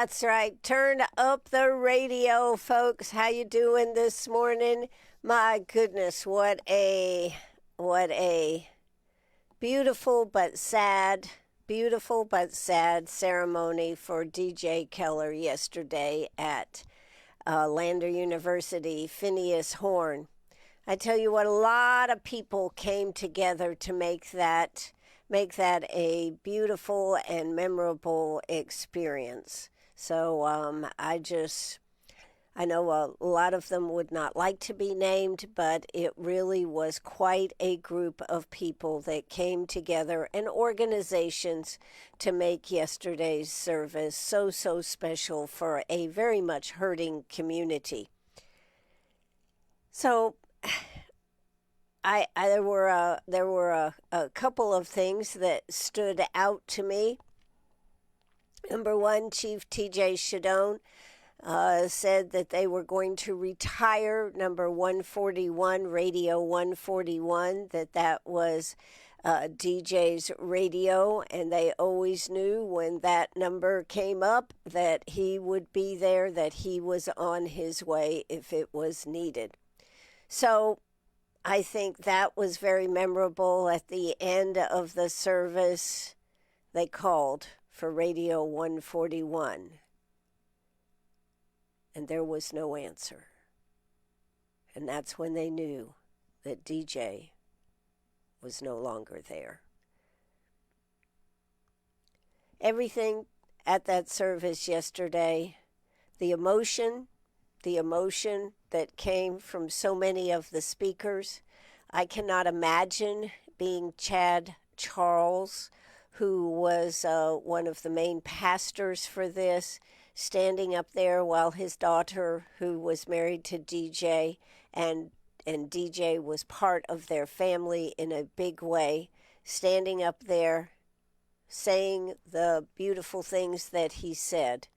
That's right. Turn up the radio, folks. How you doing this morning? My goodness, what a beautiful but sad ceremony for DJ Keller yesterday at Lander University. Phineas Horn. I tell you what, a lot of people came together to make that a beautiful and memorable experience. So I know a lot of them would not like to be named, but it really was quite a group of people that came together and organizations to make yesterday's service so special for a very much hurting community. So there were a couple of things that stood out to me. Number one, Chief T.J. Shadone said that they were going to retire number 141, Radio 141, that was DJ's radio, and they always knew when that number came up that he would be there, that he was on his way if it was needed. So I think that was very memorable. At the end of the service, they called for Radio 141, and there was no answer. And that's when they knew that DJ was no longer there. Everything at that service yesterday, the emotion that came from so many of the speakers. I cannot imagine being Chad Charles, who was one of the main pastors for this, standing up there while his daughter, who was married to DJ, and DJ was part of their family in a big way, standing up there saying the beautiful things that he said.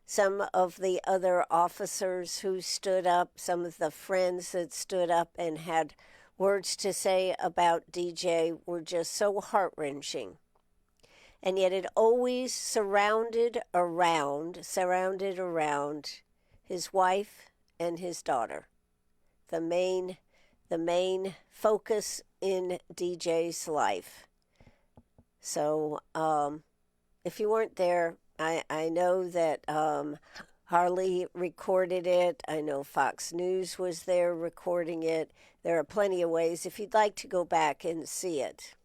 Some of the other officers who stood up, some of the friends that stood up and had words to say about DJ were just so heart-wrenching. And yet it always surrounded around his wife and his daughter. The main focus in DJ's life. So if you weren't there, I know that Harley recorded it. I know Fox News was there recording it. There are plenty of ways if you'd like to go back and see it.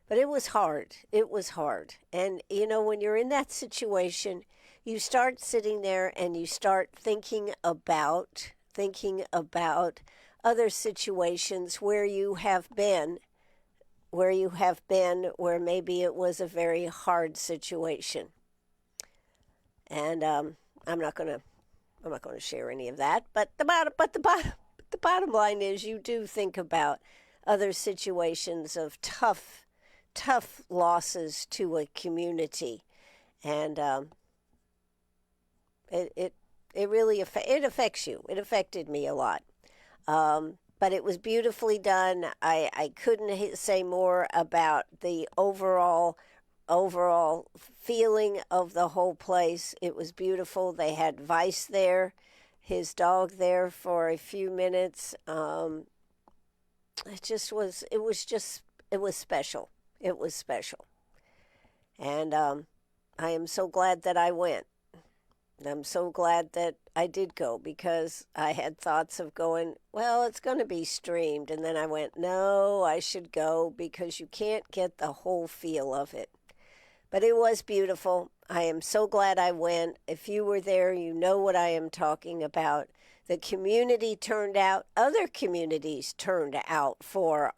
But it was hard. It was hard. And, you know, when you're in that situation, you start sitting there and you start thinking about other situations where you have been, where maybe it was a very hard situation. And I'm not going to share any of that. But the bottom line is, you do think about other situations of tough losses to a community, and it really affects you. It affected me a lot. But it was beautifully done. I couldn't say more about the overall feeling of the whole place. It was beautiful. They had Vice there, his dog there for a few minutes. It was special. It was special. And I am so glad that I went. I'm so glad that I did go, because I had thoughts of going, well, it's going to be streamed. And then I went, no, I should go, because you can't get the whole feel of it. But it was beautiful. I am so glad I went. If you were there, you know what I am talking about. The community turned out. Other communities turned out for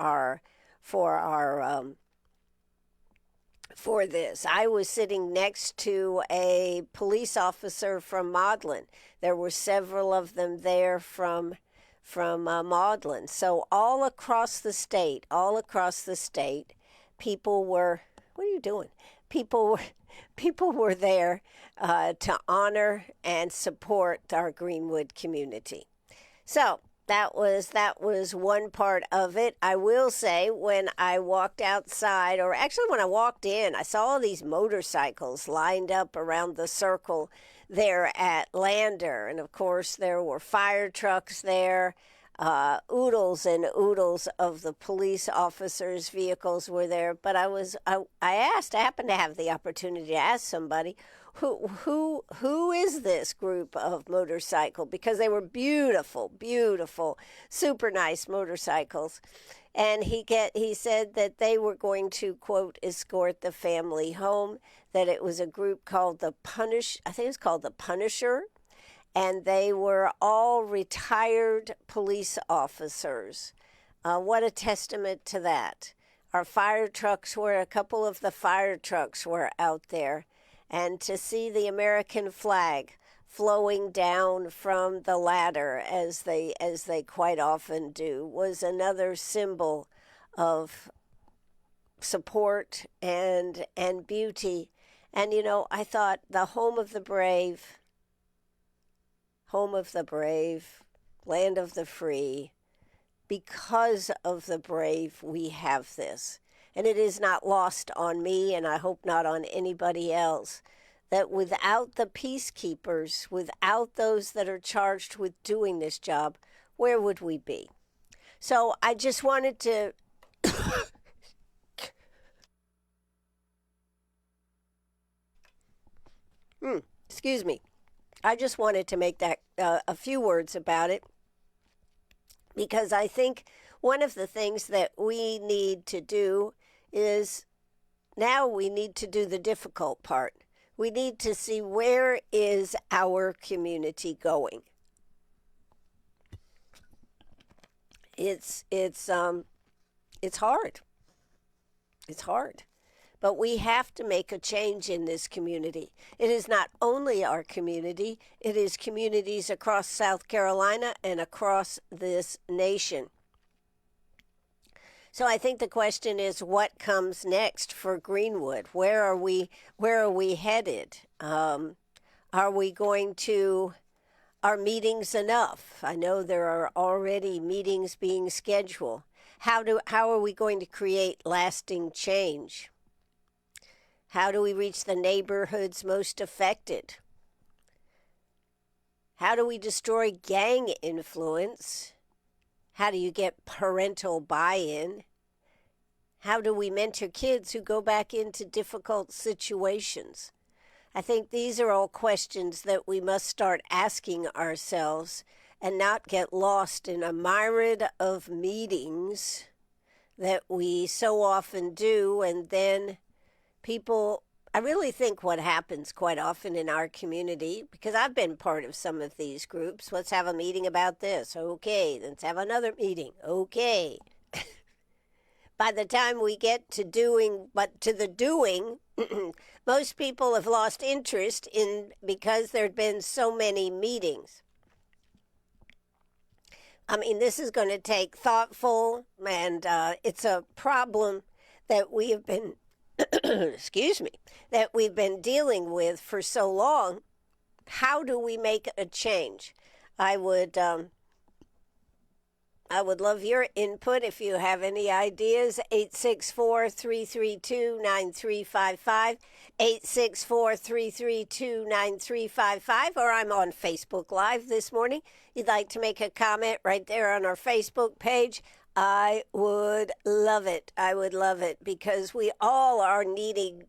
this. I was sitting next to a police officer from Maudlin. There were several of them there from Maudlin. So all across the state, people were, what are you doing? People were there to honor and support our Greenwood community. So that was one part of it. I will say when I walked outside, or actually when I walked in, I saw all these motorcycles lined up around the circle there at Lander, and of course there were fire trucks there. Oodles and oodles of the police officers' vehicles were there. But I asked. I happened to have the opportunity to ask somebody, who is this group of motorcycle? Because they were beautiful, beautiful, super nice motorcycles. And he said that they were going to, quote, escort the family home, that it was a group called I think it was called the Punisher, and they were all retired police officers. What a testament to that. A couple of the fire trucks were out there, and to see the American flag flowing down from the ladder as they quite often do was another symbol of support and beauty. And I thought the home of the brave, land of the free. Because of the brave, we have this. And it is not lost on me, and I hope not on anybody else, that without the peacekeepers, without those that are charged with doing this job, where would we be? So I just wanted to excuse me. I just wanted to make that a few words about it, because I think one of the things that we need to do is now we need to do the difficult part. We need to see, where is our community going? It's hard. It's hard. But we have to make a change in this community. It is not only our community, it is communities across South Carolina and across this nation. So I think the question is, what comes next for Greenwood? Where are we headed? Are meetings enough? I know there are already meetings being scheduled. How are we going to create lasting change? How do we reach the neighborhoods most affected? How do we destroy gang influence? How do you get parental buy-in? How do we mentor kids who go back into difficult situations? I think these are all questions that we must start asking ourselves and not get lost in a myriad of meetings that we so often do, and then I really think what happens quite often in our community, because I've been part of some of these groups, let's have a meeting about this. Okay, let's have another meeting. Okay. By the time we get to the doing, most people have lost interest because there have been so many meetings. I mean, this is going to take thoughtful, and it's a problem that we have been that we've been dealing with for so long. How do we make a change? I would love your input if you have any ideas. 864-332-9355, 864-332-9355, or I'm on Facebook Live this morning. You'd like to make a comment right there on our Facebook page, I would love it. I would love it, because we all are needed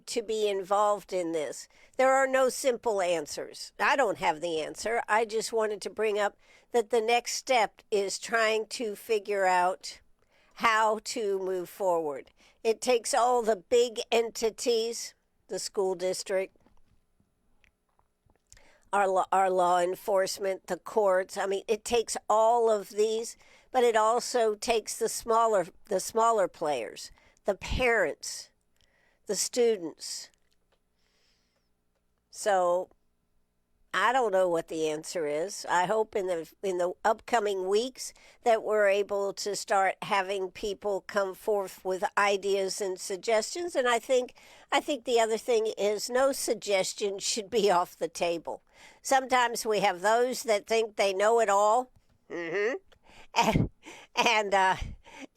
to be involved in this. There are no simple answers. I don't have the answer. I just wanted to bring up that the next step is trying to figure out how to move forward. It takes all the big entities, the school district, our law enforcement, the courts. I mean, it takes all of these. But it also takes the smaller players, the parents, the students. So I don't know what the answer is. I hope in the upcoming weeks that we're able to start having people come forth with ideas and suggestions. And I think the other thing is, no suggestion should be off the table. Sometimes we have those that think they know it all. Mm-hmm. And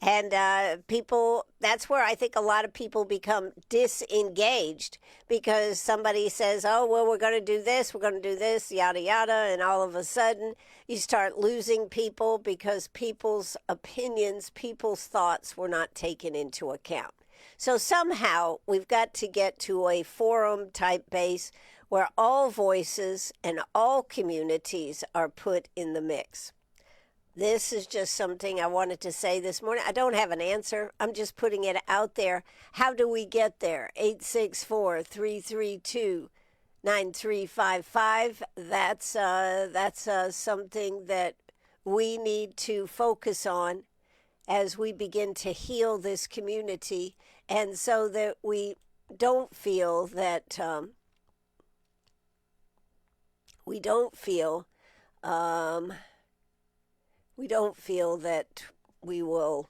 and uh, people. That's where I think a lot of people become disengaged because somebody says, "Oh, well, we're going to do this. We're going to do this. Yada yada," and all of a sudden you start losing people because people's opinions, people's thoughts were not taken into account. So somehow we've got to get to a forum type base where all voices and all communities are put in the mix. This is just something I wanted to say this morning. I don't have an answer. I'm just putting it out there. How do we get there? 864-332-9355. That's something that we need to focus on as we begin to heal this community, and so that we don't feel that we don't feel that we will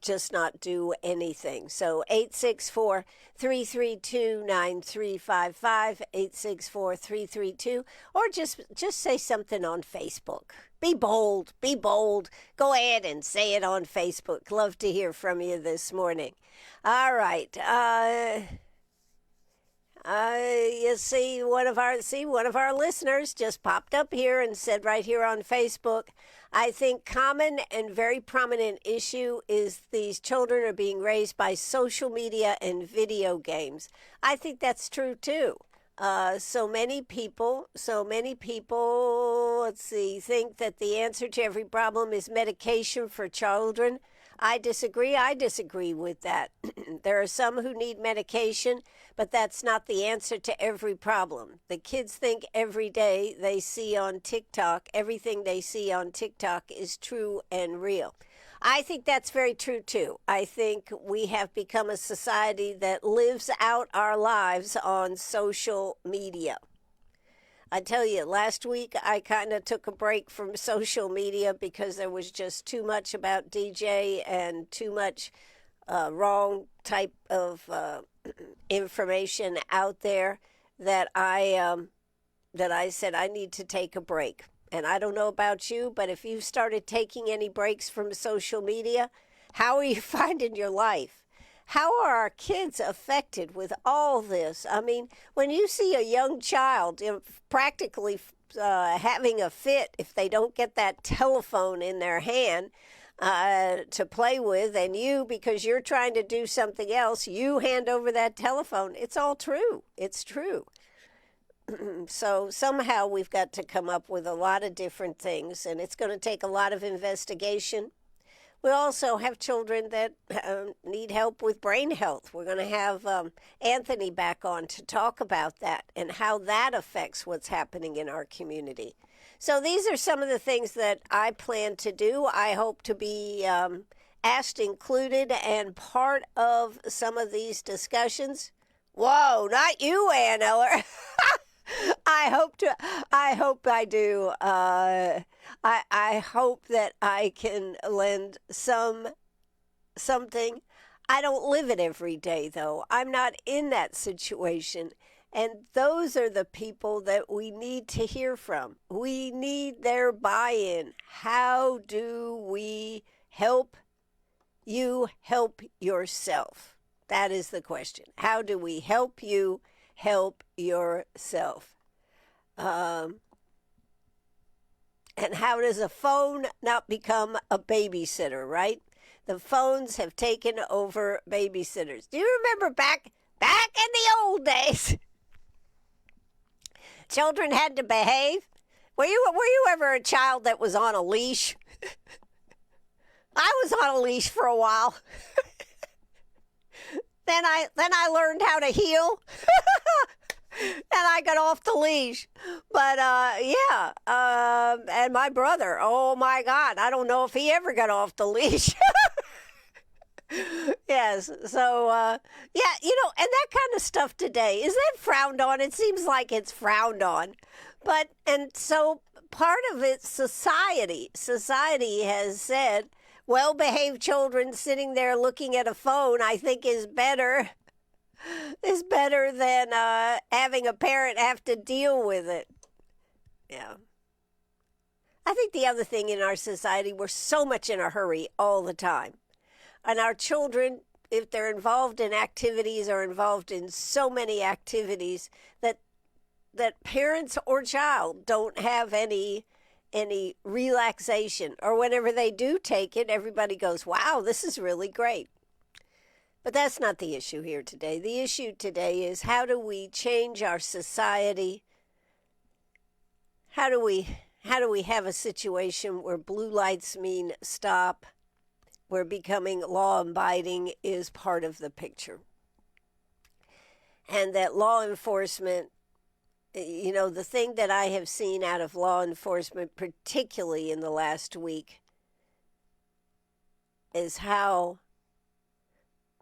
just not do anything. So 864-332-9355, 864-332, or just say something on Facebook. Be bold, be bold. Go ahead and say it on Facebook. Love to hear from you this morning. All right. You see one of our listeners just popped up here and said right here on Facebook, I think common and very prominent issue is these children are being raised by social media and video games. I think that's true too. So many people, let's see, think that the answer to every problem is medication for children. I disagree with that. There are some who need medication, but that's not the answer to every problem. The kids think every day they see on TikTok, everything they see on TikTok is true and real. I think that's very true too. I think we have become a society that lives out our lives on social media. I tell you, last week I kind of took a break from social media because there was just too much about DJ and too much wrong type of information out there that I said I need to take a break. And I don't know about you, but if you've started taking any breaks from social media, how are you finding your life? How are our kids affected with all this? I mean, when you see a young child practically having a fit if they don't get that telephone in their hand to play with, and you, because you're trying to do something else, you hand over that telephone, it's all true. It's true. So somehow we've got to come up with a lot of different things, and it's going to take a lot of investigation. We also have children that need help with brain health. We're going to have Anthony back on to talk about that and how that affects what's happening in our community. So these are some of the things that I plan to do. I hope to be asked, included, and part of some of these discussions. Whoa, not you, Ann Eller. I hope I do. I hope that I can lend something. I don't live it every day, though. I'm not in that situation. And those are the people that we need to hear from. We need their buy-in. How do we help you help yourself? That is the question. How do we help you help yourself? And how does a phone not become a babysitter, right? The phones have taken over babysitters. Do you remember back in the old days? Children had to behave. Were you ever a child that was on a leash? I was on a leash for a while. Then I learned how to heel. And I got off the leash. But, and my brother, oh, my God, I don't know if he ever got off the leash. Yes, so, and that kind of stuff today, is that frowned on? It seems like it's frowned on. And so part of it, society has said, well-behaved children sitting there looking at a phone, I think is better than having a parent have to deal with it. Yeah. I think the other thing in our society, we're so much in a hurry all the time. And our children, if they're involved in activities, are involved in so many activities that parents or child don't have any relaxation. Or whenever they do take it, everybody goes, wow, this is really great. But that's not the issue here today. The issue today is, how do we change our society? How do we have a situation where blue lights mean stop, where becoming law-abiding is part of the picture? And that law enforcement, the thing that I have seen out of law enforcement, particularly in the last week, is how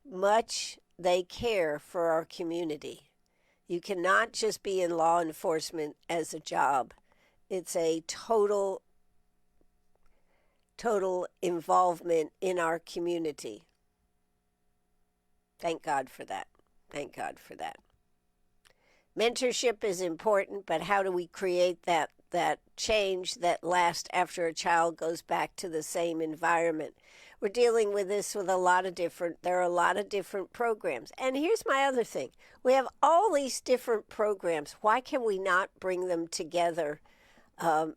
much they care for our community. You cannot just be in law enforcement as a job. It's a total involvement in our community. Thank God for that. Thank God for that. Mentorship is important, but how do we create that change that lasts after a child goes back to the same environment? We're dealing with this with there are a lot of different programs. And here's my other thing. We have all these different programs. Why can we not bring them together,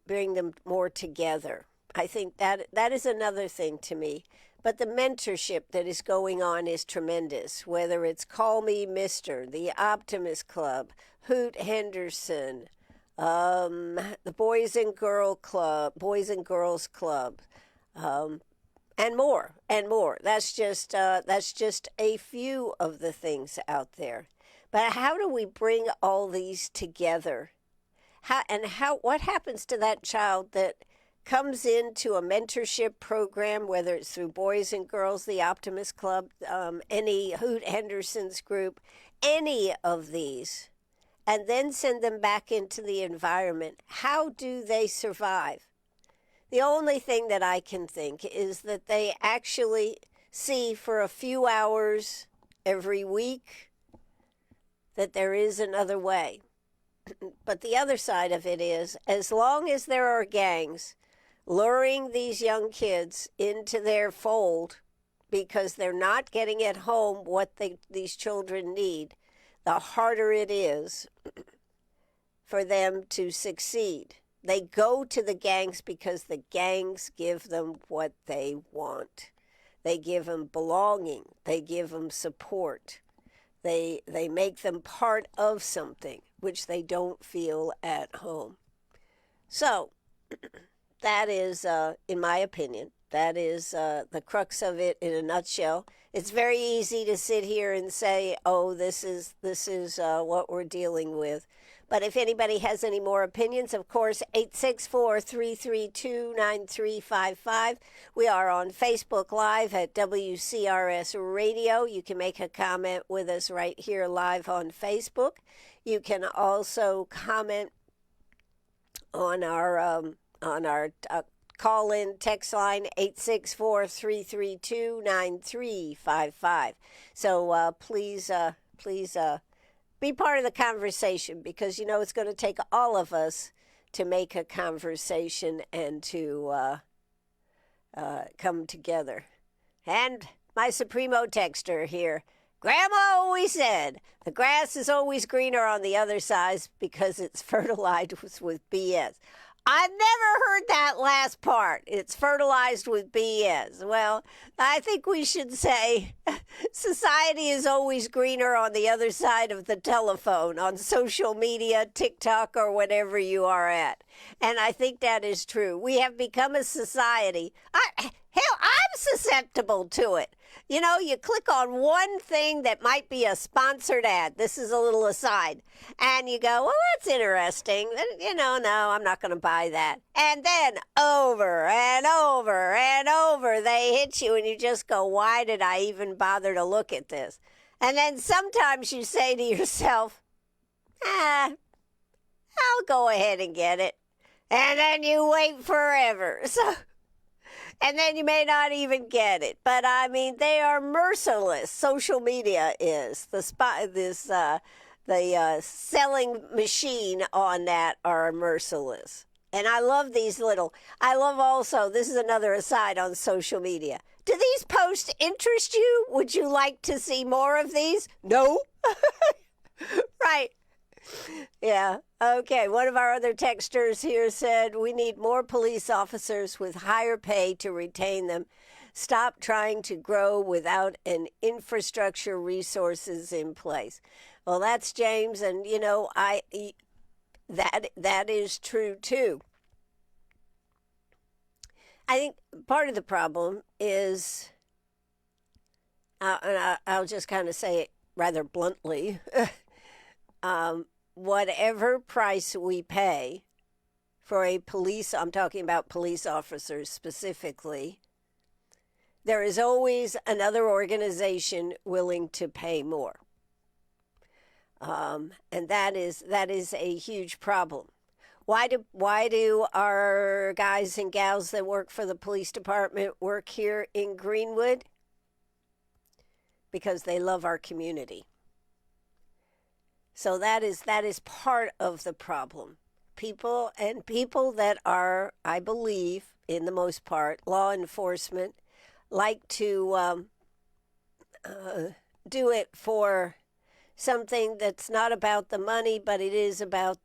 bring them more together? I think that is another thing to me. But the mentorship that is going on is tremendous, whether it's Call Me Mister, the Optimist Club, Hoot Henderson, the Boys and Girls Club, and more. That's just a few of the things out there. But how do we bring all these together? What happens to that child that comes into a mentorship program, whether it's through Boys and Girls, the Optimist Club, any Hoot Henderson's group, any of these, and then send them back into the environment? How do they survive? The only thing that I can think is that they actually see for a few hours every week that there is another way. But the other side of it is, as long as there are gangs luring these young kids into their fold because they're not getting at home what these children need, the harder it is for them to succeed. They go to the gangs because the gangs give them what they want. They give them belonging. They give them support. They make them part of something which they don't feel at home. So that is, in my opinion, that is the crux of it in a nutshell. It's very easy to sit here and say, oh, this is what we're dealing with. But if anybody has any more opinions, of course, 864-332-9355. We are on Facebook Live at WCRS Radio. You can make a comment with us right here live on Facebook. You can also comment on our call-in text line, 864-332-9355. So please be part of the conversation, because, it's going to take all of us to make a conversation and to come together. And my Supremo texter here, Grandma always said, the grass is always greener on the other side because it's fertilized with BS. I've never heard that last part. It's fertilized with BS. Well, I think we should say society is always greener on the other side of the telephone, on social media, TikTok, or whatever you are at. And I think that is true. We have become a society. I'm susceptible to it. You click on one thing that might be a sponsored ad. This is a little aside. And you go, well, that's interesting. No, I'm not going to buy that. And then over and over and over, they hit you and you just go, why did I even bother to look at this? And then sometimes you say to yourself, I'll go ahead and get it. And then you wait forever. And then you may not even get it. But I mean, they are merciless. Social media is the selling machine on that are merciless. And I love these I love also, this is another aside on social media. Do these posts interest you? Would you like to see more of these? No. Right. Yeah. Okay. One of our other texters here said, we need more police officers with higher pay to retain them. Stop trying to grow without an infrastructure resources in place. Well, that's James, and that is true too. I think part of the problem is, and I'll just kind of say it rather bluntly, whatever price we pay for I'm talking about police officers specifically, there is always another organization willing to pay more. And that is a huge problem. Why do our guys and gals that work for the police department work here in Greenwood? Because they love our community. So that is part of the problem. People that are, I believe, in the most part, law enforcement, like to do it for something that's not about the money, but it is about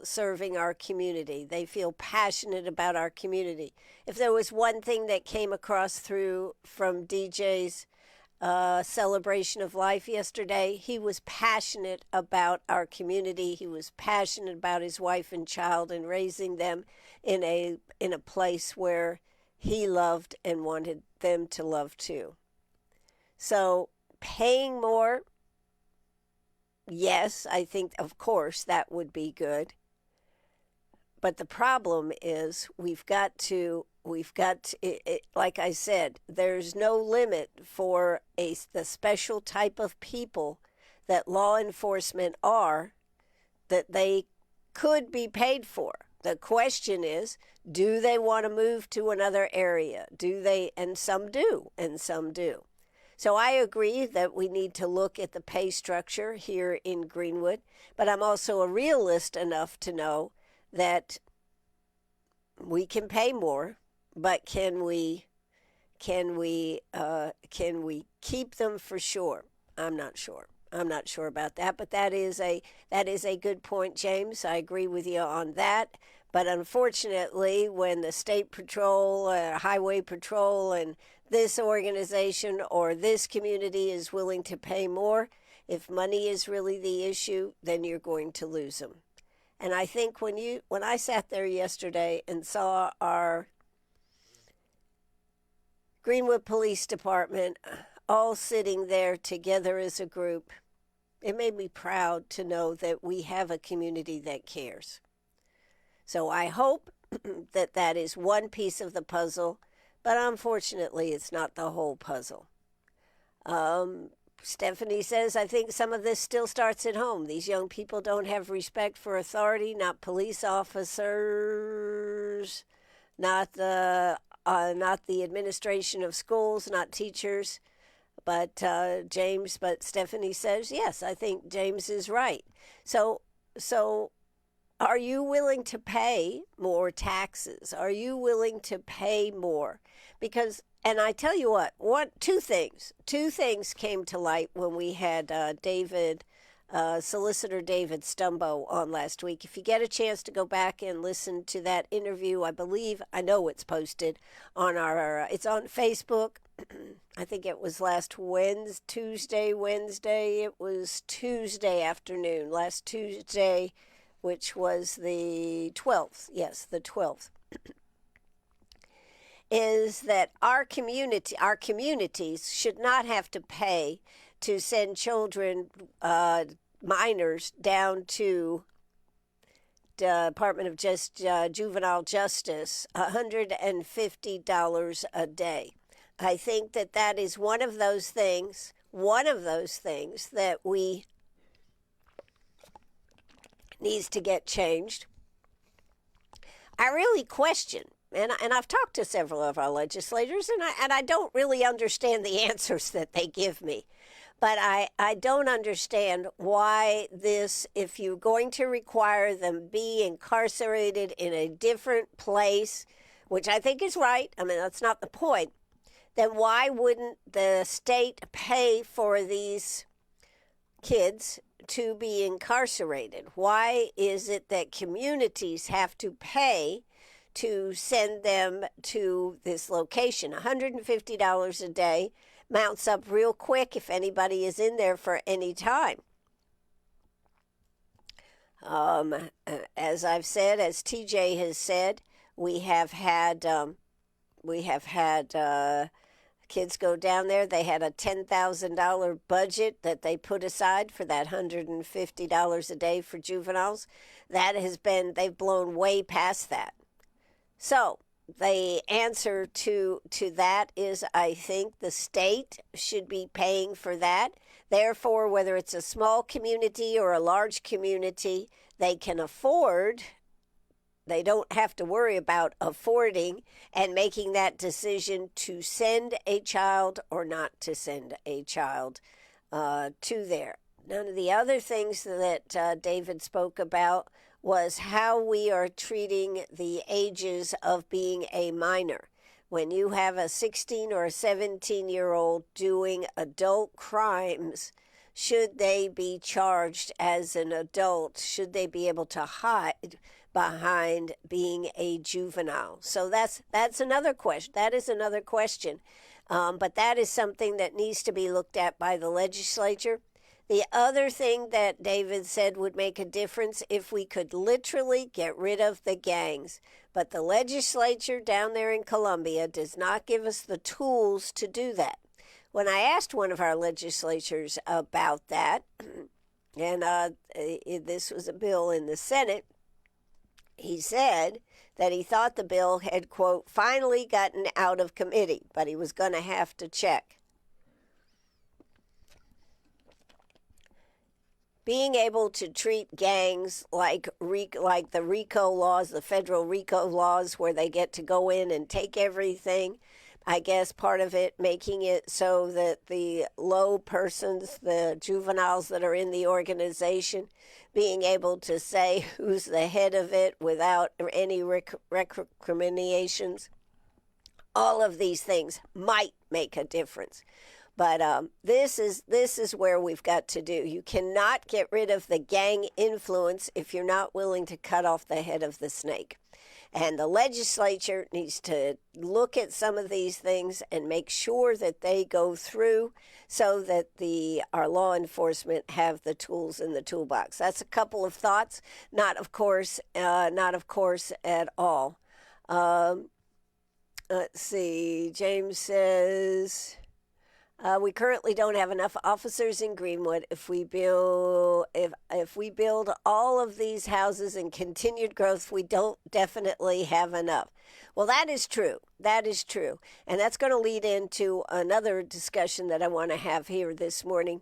serving our community. They feel passionate about our community. If there was one thing that came across from DJ's celebration of life yesterday, he was passionate about our community. He was passionate about his wife and child and raising them in a place where he loved and wanted them to love too. So paying more, yes, I think, of course, that would be good. But the problem is we've got to like I said, there's no limit for the special type of people that law enforcement are, that they could be paid for. The question is, do they want to move to another area? Do they? And some do, and some do. So I agree that we need to look at the pay structure here in Greenwood, but I'm also a realist enough to know that we can pay more, but can we keep them for sure? I'm not sure. I'm not sure about that, but that is a good point, James. I agree with you on that. But unfortunately, when the state patrol, highway patrol, and this organization or this community is willing to pay more, if money is really the issue, then you're going to lose them. And I think when I sat there yesterday and saw our Greenwood Police Department all sitting there together as a group, it made me proud to know that we have a community that cares. So I hope that is one piece of the puzzle, but unfortunately it's not the whole puzzle. Stephanie says, I think some of this still starts at home. These young people don't have respect for authority, not police officers, not the administration of schools, not teachers. But Stephanie says, yes, I think James is right. So are you willing to pay more taxes? Are you willing to pay more? Because, and I tell you two things came to light when we had Solicitor David Stumbo on last week. If you get a chance to go back and listen to that interview, I know it's posted on it's on Facebook. I think it was Tuesday. It was Tuesday afternoon, last Tuesday, which was the 12th. Yes, the 12th. Is that our communities should not have to pay to send children, minors, down to Department of Juvenile Justice, $150 a day. I think that is one of those things that we needs to get changed. I really question, and I've talked to several of our legislators, and I don't really understand the answers that they give me. But I don't understand why this, if you're going to require them be incarcerated in a different place, which I think is right, I mean, that's not the point, then why wouldn't the state pay for these kids to be incarcerated? Why is it that communities have to pay to send them to this location? $150 a day mounts up real quick if anybody is in there for any time. As I've said, as TJ has said, we have had kids go down there. They had a $10,000 budget that they put aside for that $150 a day for juveniles. They've blown way past that. So the answer to that is, I think the state should be paying for that. Therefore, whether it's a small community or a large community, they can afford. They don't have to worry about affording and making that decision to send a child or not to send a child to there. None of the other things that David spoke about was how we are treating the ages of being a minor. When you have a 16 or a 17-year-old doing adult crimes, should they be charged as an adult? Should they be able to hide behind being a juvenile? So that's another question. That is another question. But that is something that needs to be looked at by the legislature. The other thing that David said would make a difference if we could literally get rid of the gangs. But the legislature down there in Columbia does not give us the tools to do that. When I asked one of our legislators about that, and this was a bill in the Senate, he said that he thought the bill had, quote, finally gotten out of committee, but he was going to have to check. Being able to treat gangs like the RICO laws, the federal RICO laws, where they get to go in and take everything, I guess part of it making it so that the low persons, the juveniles that are in the organization, being able to say who's the head of it without any recriminations, all of these things might make a difference. But this is where we've got to do. You cannot get rid of the gang influence if you're not willing to cut off the head of the snake. And the legislature needs to look at some of these things and make sure that they go through so that our law enforcement have the tools in the toolbox. That's a couple of thoughts, not of course at all. Let's see. James says, we currently don't have enough officers in Greenwood. If we build all of these houses in continued growth, we don't definitely have enough. Well, that is true. That is true. And that's going to lead into another discussion that I want to have here this morning.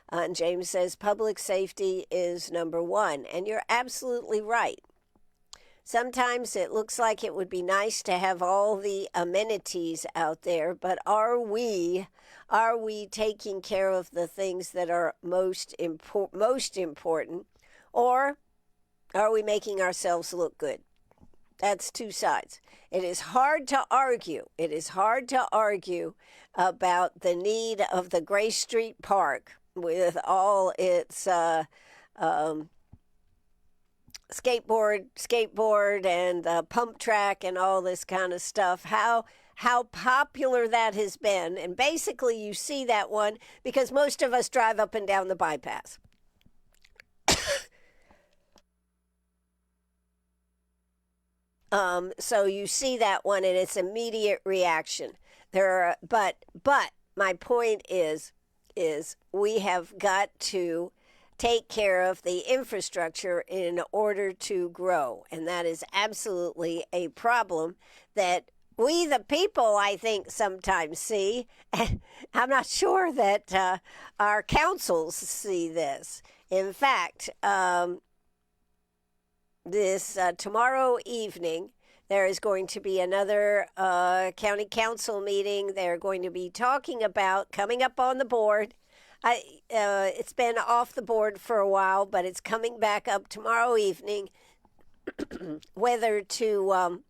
And James says public safety is number one. And you're absolutely right. Sometimes it looks like it would be nice to have all the amenities out there, but are we taking care of the things that are most important, or are we making ourselves look good? That's two sides. It is hard to argue. It is hard to argue about the need of the Gray Street Park with all its skateboard and pump track and all this kind of stuff, how popular that has been. And basically you see that one because most of us drive up and down the bypass. So you see that one and it's immediate reaction. But my point is we have got to take care of the infrastructure in order to grow. And that is absolutely a problem that we, the people, I think, sometimes see. I'm not sure that our councils see this. In fact, tomorrow evening, there is going to be another county council meeting. They're going to be talking about coming up on the board It's been off the board for a while, but it's coming back up tomorrow evening. Whether to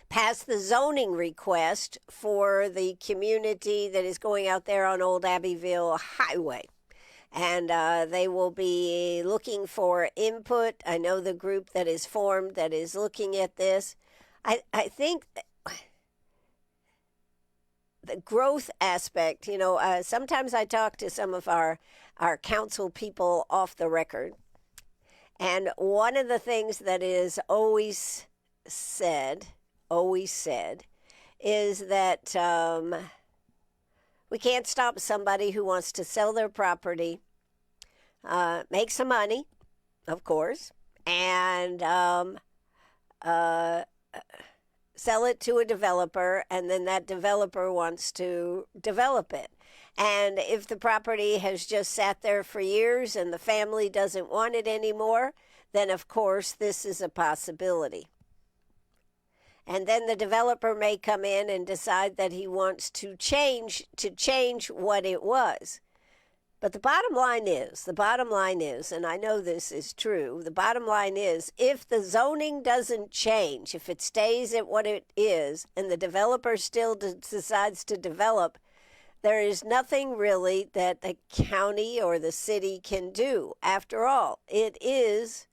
pass the zoning request for the community that is going out there on Old Abbeville Highway. And they will be looking for input. I know the group that is formed that is looking at this. I think the growth aspect, sometimes I talk to some of our council people off the record. And one of the things that is always said, is that we can't stop somebody who wants to sell their property, make some money, of course, and sell it to a developer, and then that developer wants to develop it. And if the property has just sat there for years and the family doesn't want it anymore, then of course this is a possibility. And then the developer may come in and decide that he wants to change what it was. But the bottom line is, and I know this is true, the bottom line is, if the zoning doesn't change, if it stays at what it is, and the developer still decides to develop, there is nothing really that the county or the city can do. After all, it is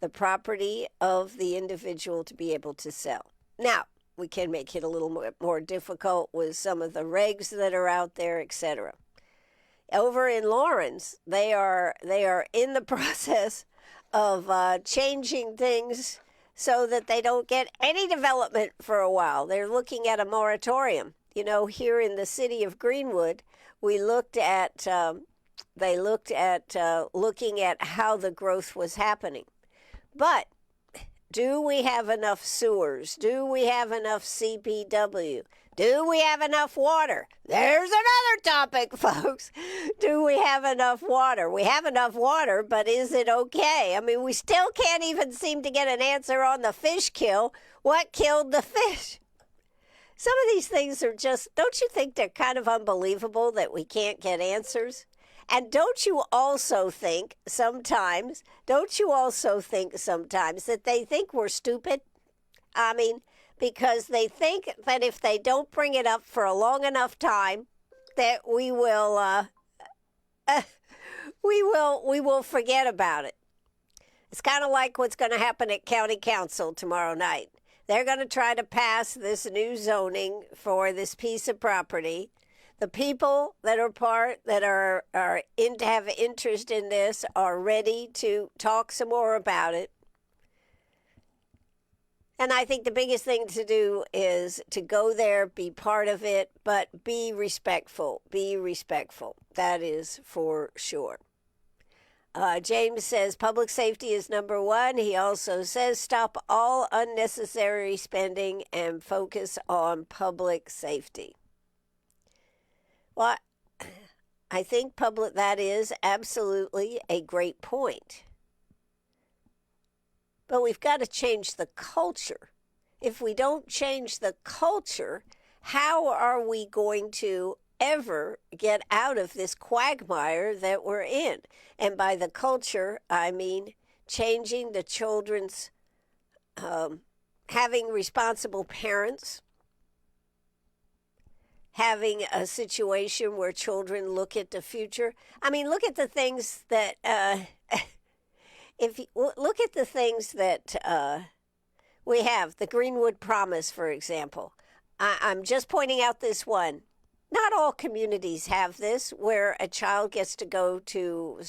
the property of the individual to be able to sell. Now, we can make it a little more difficult with some of the regs that are out there, etc. Over in Lawrence, they are in the process of changing things so that they don't get any development for a while. They're looking at a moratorium. Here in the city of Greenwood, we looked at looking at how the growth was happening. But do we have enough sewers? Do we have enough CPW? Do we have enough water? There's another topic, folks. Do we have enough water? We have enough water, but is it okay? I mean, we still can't even seem to get an answer on the fish kill. What killed the fish? Some of these things are just, don't you think they're kind of unbelievable that we can't get answers? And don't you also think sometimes that they think we're stupid? I mean, because they think that if they don't bring it up for a long enough time, that we will forget about it. It's kind of like what's going to happen at County Council tomorrow night. They're going to try to pass this new zoning for this piece of property. The people that have interest in this are ready to talk some more about it. And I think the biggest thing to do is to go there, be part of it, but be respectful. Be respectful. That is for sure. James says public safety is number one. He also says stop all unnecessary spending and focus on public safety. Well, I think that is absolutely a great point. But we've got to change the culture. If we don't change the culture, how are we going to ever get out of this quagmire that we're in? And by the culture, I mean changing the children's, having responsible parents, having a situation where children look at the future. I mean, look at the things that, look at the things that we have. The Greenwood Promise, for example. I'm just pointing out this one. Not all communities have this, where a child gets to go to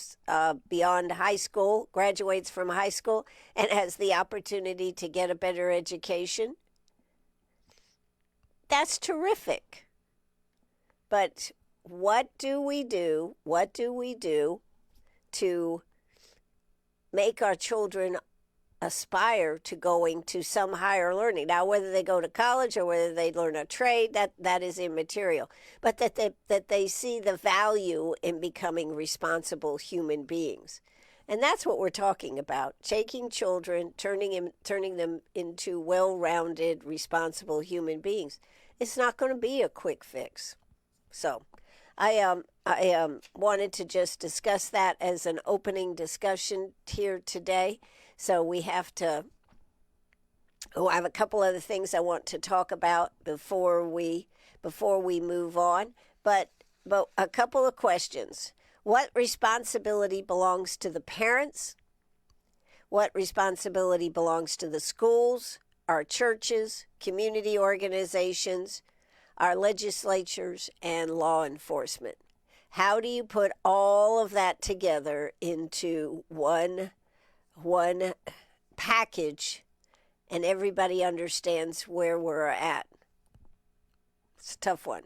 beyond high school, graduates from high school, and has the opportunity to get a better education. That's terrific. But what do we do? What do we do to make our children aspire to going to some higher learning? Now, whether they go to college or whether they learn a trade, that is immaterial. But that they see the value in becoming responsible human beings. And that's what we're talking about. Taking children, turning them into well-rounded, responsible human beings. It's not going to be a quick fix. So I wanted to just discuss that as an opening discussion here today. So we have to. Oh, I have a couple other things I want to talk about before we move on. But a couple of questions. What responsibility belongs to the parents? What responsibility belongs to the schools, our churches, community organizations, our legislatures, and law enforcement? How do you put all of that together into one package and everybody understands where we're at? It's a tough one.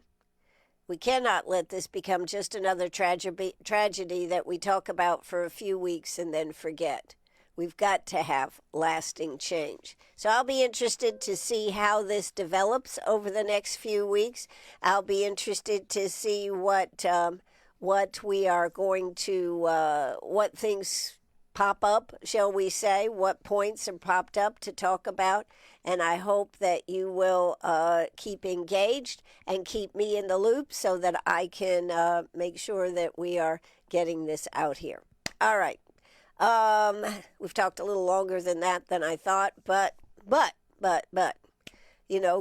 We cannot let this become just another tragedy that we talk about for a few weeks and then forget. We've got to have lasting change. So I'll be interested to see how this develops over the next few weeks. I'll be interested to see what we are going to, what things pop up, shall we say, what points are popped up to talk about. And I hope that you will keep engaged and keep me in the loop so that I can make sure that we are getting this out here. All right. We've talked a little longer than that than I thought, but,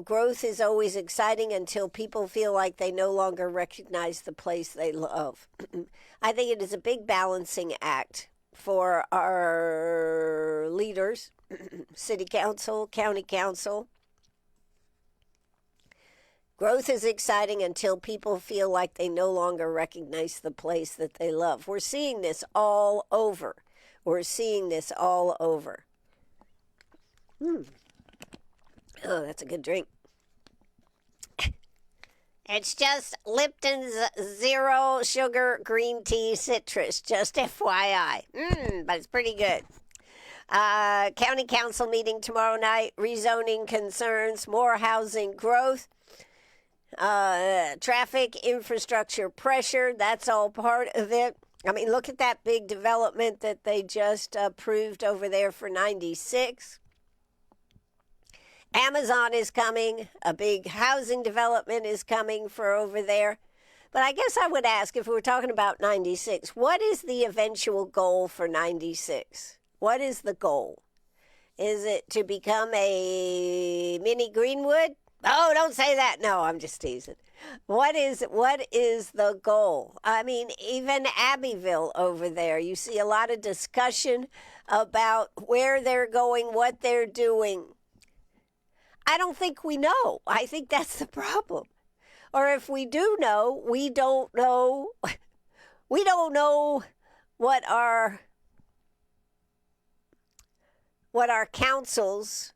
growth is always exciting until people feel like they no longer recognize the place they love. I think it is a big balancing act for our leaders, city council, county council. Growth is exciting until people feel like they no longer recognize the place that they love. We're seeing this all over. Oh, that's a good drink. It's just Lipton's zero sugar green tea citrus, just FYI. But it's pretty good. County council meeting tomorrow night, rezoning concerns, more housing growth, traffic infrastructure pressure, that's all part of it. I mean, look at that big development that they just approved over there for 96. Amazon is coming. A big housing development is coming for over there. But I guess I would ask, if we were talking about 96, what is the eventual goal for 96? What is the goal? Is it to become a mini Greenwood? Oh, don't say that. No, I'm just teasing. What is the goal? I mean, even Abbeville over there, you see a lot of discussion about where they're going, what they're doing. I don't think we know. I think that's the problem. Or if we do know, we don't know. We don't know what our councils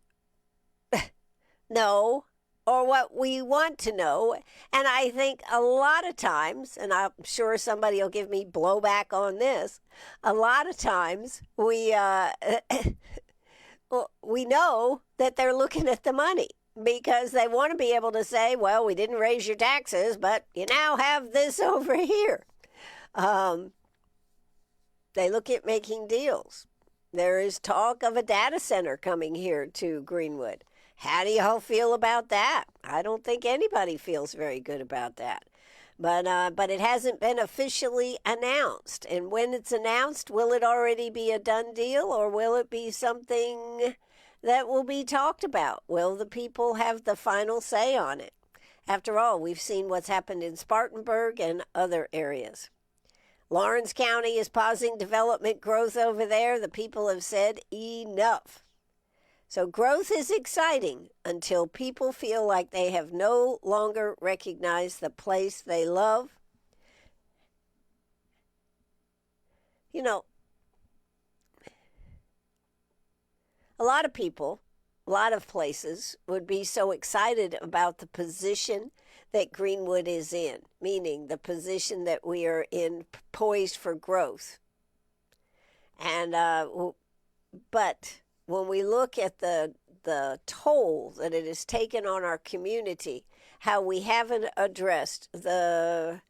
know or what we want to know. And I think a lot of times, and I'm sure somebody will give me blowback on this, a lot of times we know that they're looking at the money because they want to be able to say, well, we didn't raise your taxes, but you now have this over here. They look at making deals. There is talk of a data center coming here to Greenwood. How do y'all feel about that? I don't think anybody feels very good about that. But it hasn't been officially announced. And when it's announced, will it already be a done deal, or will it be something that will be talked about? Will the people have the final say on it? After all, we've seen what's happened in Spartanburg and other areas. Lawrence County is pausing development growth over there. The people have said enough. So growth is exciting until people feel like they have no longer recognized the place they love. You know, a lot of people, a lot of places would be so excited about the position that Greenwood is in, meaning the position that we are in, poised for growth. And but when we look at the toll that it has taken on our community, how we haven't addressed the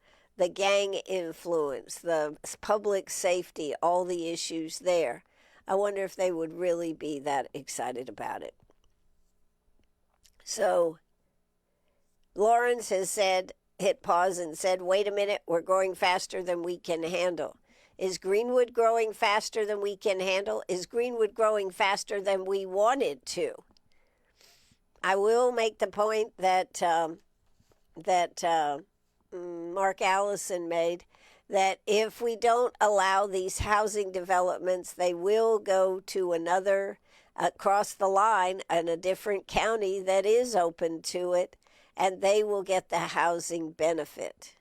gang influence, the public safety, all the issues there, I wonder if they would really be that excited about it. So Lawrence has said hit pause and said, wait a minute, we're growing faster than we can handle. Is Greenwood growing faster than we can handle? Is Greenwood growing faster than we wanted to? I will make the point that Mark Allison made, that if we don't allow these housing developments, they will go to another, across the line in a different county that is open to it, and they will get the housing benefit.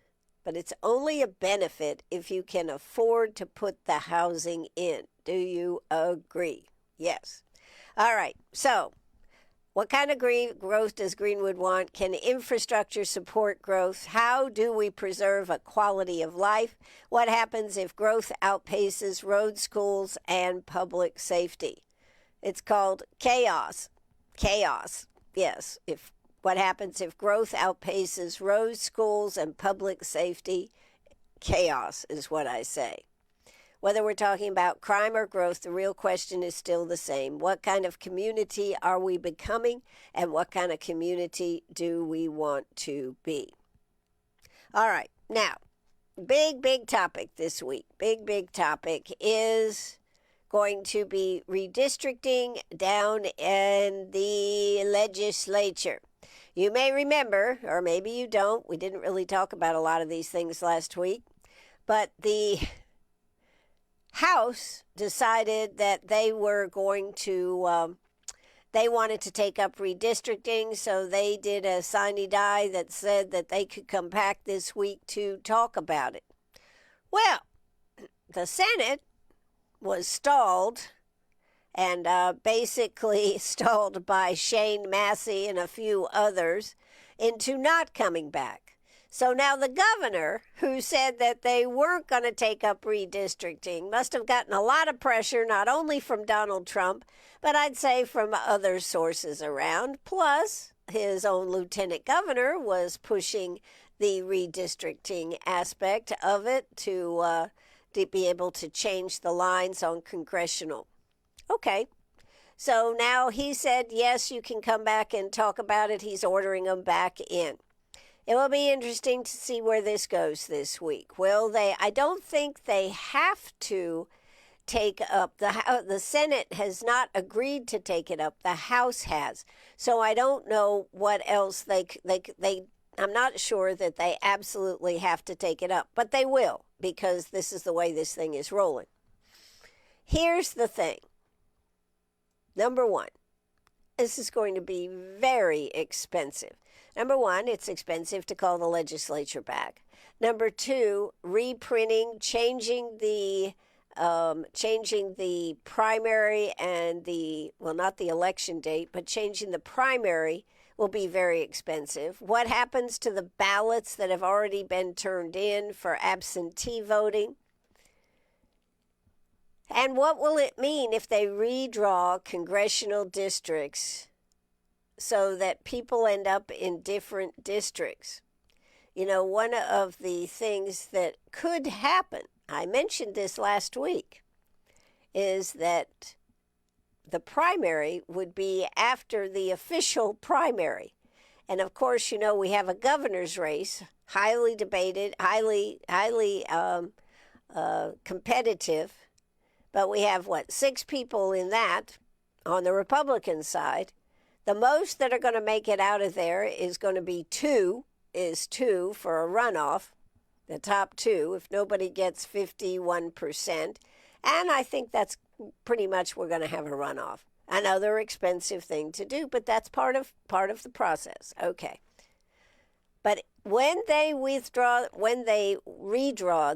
But it's only a benefit if you can afford to put the housing in. Do you agree? Yes. All right. So what kind of growth does Greenwood want? Can infrastructure support growth? How do we preserve a quality of life? What happens if growth outpaces road, schools, and public safety? It's called chaos. Chaos. Yes. What happens if growth outpaces roads, schools, and public safety? Chaos is what I say. Whether we're talking about crime or growth, the real question is still the same. What kind of community are we becoming, and what kind of community do we want to be? All right. Now, big topic this week. Big topic is going to be redistricting down in the legislature. You may remember, or maybe you don't, we didn't really talk about a lot of these things last week, but the House decided that they were going to, they wanted to take up redistricting, so they did a sine die that said that they could come back this week to talk about it. Well, the Senate was stalled, and basically stalled by Shane Massey and a few others into not coming back. So now the governor, who said that they weren't going to take up redistricting, must have gotten a lot of pressure, not only from Donald Trump, but I'd say from other sources around. Plus, his own lieutenant governor was pushing the redistricting aspect of it to be able to change the lines on congressional. Okay, so now he said, yes, you can come back and talk about it. He's ordering them back in. It will be interesting to see where this goes this week. Will they? I don't think they have to take up, the Senate has not agreed to take it up. The House has. So I don't know what else I'm not sure that they absolutely have to take it up, but they will, because this is the way this thing is rolling. Here's the thing. Number one, this is going to be very expensive. Number one, it's expensive to call the legislature back. Number two, reprinting, changing the primary and not the election date, but changing the primary will be very expensive. What happens to the ballots that have already been turned in for absentee voting? And what will it mean if they redraw congressional districts so that people end up in different districts? You know, one of the things that could happen, I mentioned this last week, is that the primary would be after the official primary. And of course, you know, we have a governor's race, highly debated, highly competitive. But we have, 6 people in that on the Republican side. The most that are going to make it out of there is going to be 2 for a runoff, the top 2, if nobody gets 51%. And I think that's pretty much we're going to have a runoff. Another expensive thing to do, but that's part of the process. Okay. But when they redraw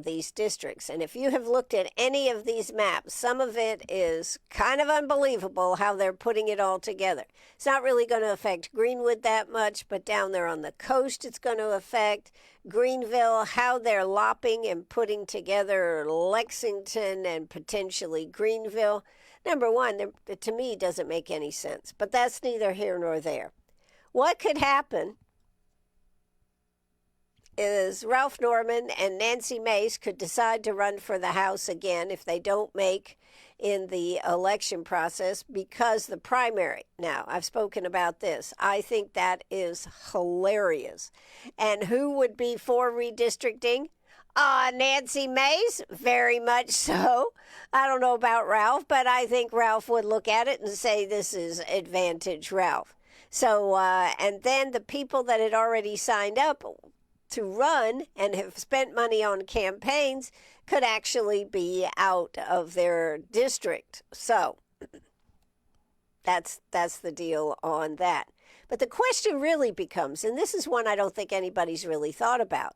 these districts, and if you have looked at any of these maps, some of it is kind of unbelievable how they're putting it all together. It's not really going to affect Greenwood that much, but down there on the coast it's going to affect Greenville, how they're lopping and putting together Lexington and potentially Greenville. Number one, to me, doesn't make any sense, but that's neither here nor there. What could happen is Ralph Norman and Nancy Mace could decide to run for the House again if they don't make in the election process because the primary. Now, I've spoken about this. I think that is hilarious. And who would be for redistricting? Nancy Mace, very much so. I don't know about Ralph, but I think Ralph would look at it and say this is advantage Ralph. So, and then the people that had already signed up to run and have spent money on campaigns could actually be out of their district. So that's the deal on that. But the question really becomes, and this is one I don't think anybody's really thought about.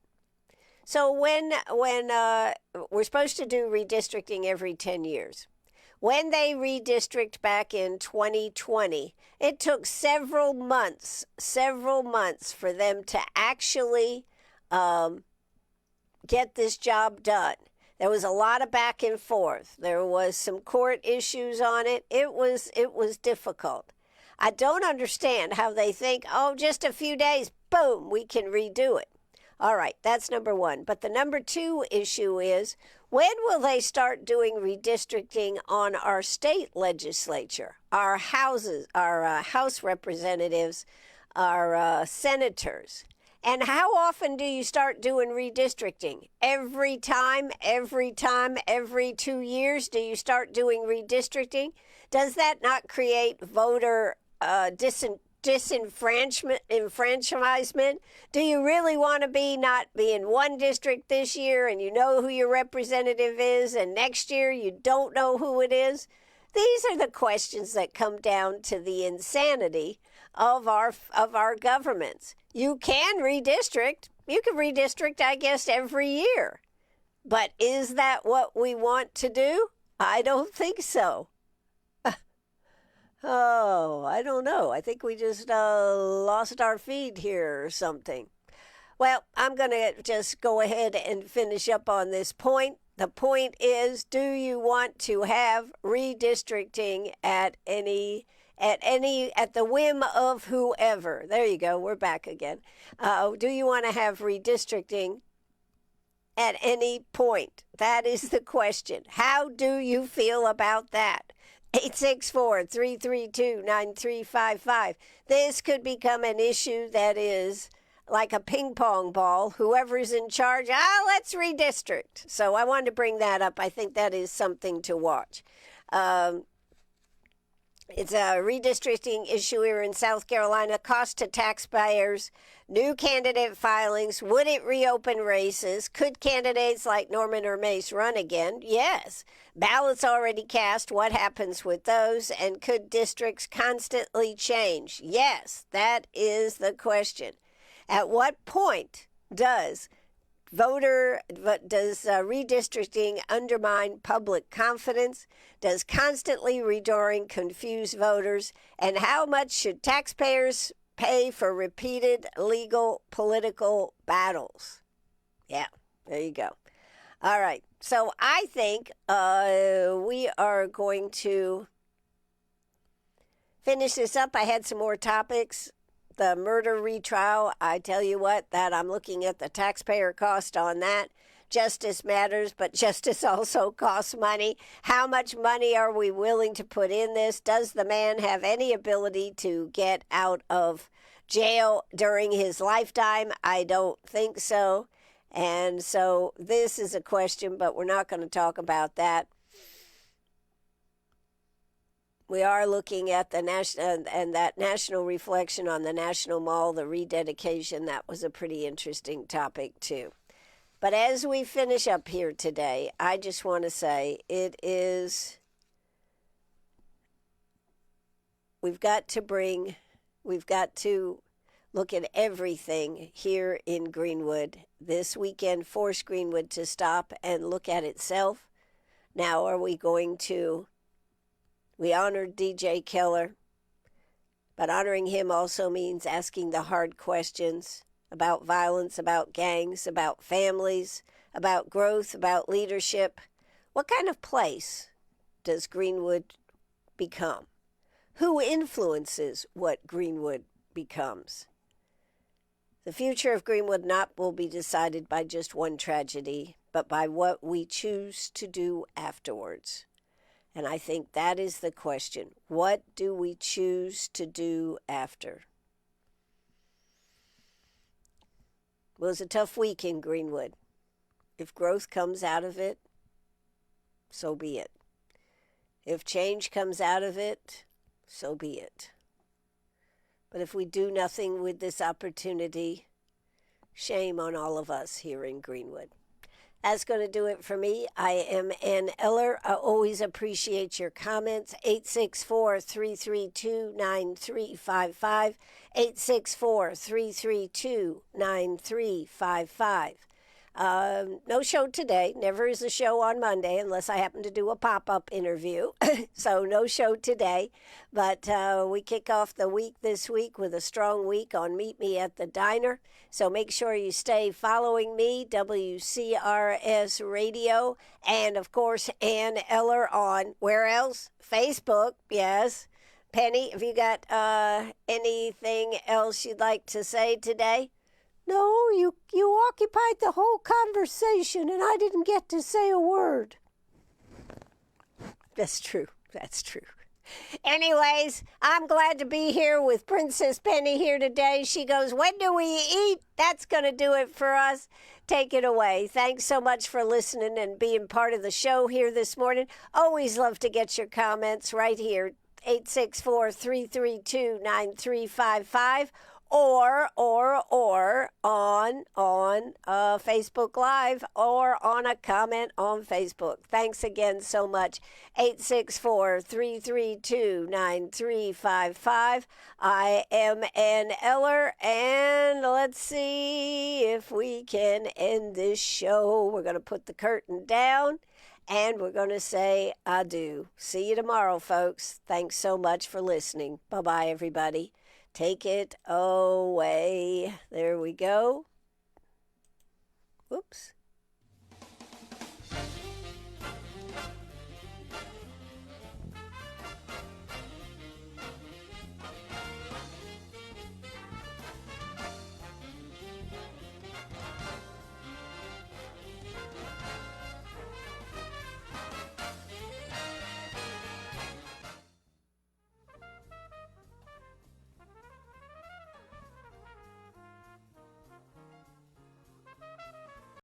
So when we're supposed to do redistricting every 10 years, when they redistrict back in 2020, it took several months for them to actually get this job done. There was a lot of back and forth. There was some court issues on it. It was difficult. I don't understand how they think, oh, just a few days, boom, we can redo it. All right, that's number one. But the number two issue is, when will they start doing redistricting on our state legislature, our houses, our House representatives, our senators? And how often do you start doing redistricting? Every time, every 2 years, do you start doing redistricting? Does that not create voter disenfranchisement? Do you really want to not be in one district this year and you know who your representative is, and next year you don't know who it is? These are the questions that come down to the insanity of our governments. You can redistrict. You can redistrict, I guess, every year. But is that what we want to do? I don't think so. Oh, I don't know. I think we just lost our feed here or something. Well, I'm going to just go ahead and finish up on this point. The point is, do you want to have redistricting at the whim of whoever? There you go. We're back again. Do you want to have redistricting at any point? That is the question. How do you feel about that? 864-332-9355. This could become an issue that is like a ping pong ball. Whoever's in charge, let's redistrict. So I wanted to bring that up. I think that is something to watch. It's a redistricting issue here in South Carolina. Cost to taxpayers, new candidate filings. Would it reopen races? Could candidates like Norman or Mace run again? Yes. Ballots already cast. What happens with those? And could districts constantly change? Yes, that is the question. At what point does redistricting undermine public confidence? Does constantly redoing confuse voters? And how much should taxpayers pay for repeated legal political battles? Yeah, there you go. All right. So I think we are going to finish this up. I had some more topics. The murder retrial, I tell you what, that I'm looking at the taxpayer cost on that. Justice matters, but justice also costs money. How much money are we willing to put in this? Does the man have any ability to get out of jail during his lifetime? I don't think so. And so this is a question, but we're not going to talk about that. We are looking at the national and that national reflection on the National Mall, the rededication. That was a pretty interesting topic too. But as we finish up here today, I just want to say we've got to look at everything here in Greenwood this weekend, force Greenwood to stop and look at itself. Now, are we going to... We honored DJ Keller, but honoring him also means asking the hard questions about violence, about gangs, about families, about growth, about leadership. What kind of place does Greenwood become? Who influences what Greenwood becomes? The future of Greenwood not will be decided by just one tragedy, but by what we choose to do afterwards. And I think that is the question. What do we choose to do after? Well, it was a tough week in Greenwood. If growth comes out of it, so be it. If change comes out of it, so be it. But if we do nothing with this opportunity, shame on all of us here in Greenwood. That's going to do it for me. I am Ann Eller. I always appreciate your comments. 864-332-9355. 864-332-9355. No show today. Never is a show on Monday unless I happen to do a pop-up interview. So no show today. But we kick off the week this week with a strong week on Meet Me at the Diner. So make sure you stay following me, WCRS Radio, and of course Ann Eller on, where else? Facebook, yes. Penny, have you got anything else you'd like to say today? No, you occupied the whole conversation and I didn't get to say a word. That's true. That's true. Anyways, I'm glad to be here with Princess Penny here today. She goes, when do we eat? That's going to do it for us. Take it away. Thanks so much for listening and being part of the show here this morning. Always love to get your comments right here. 864-332-9355 or on Facebook Live or on a comment on Facebook. Thanks again so much. 864-332-9355. I am Ann Eller, and let's see if we can end this show. We're going to put the curtain down. And we're going to say adieu. See you tomorrow, folks. Thanks so much for listening. Bye-bye, everybody. Take it away. There we go. Whoops.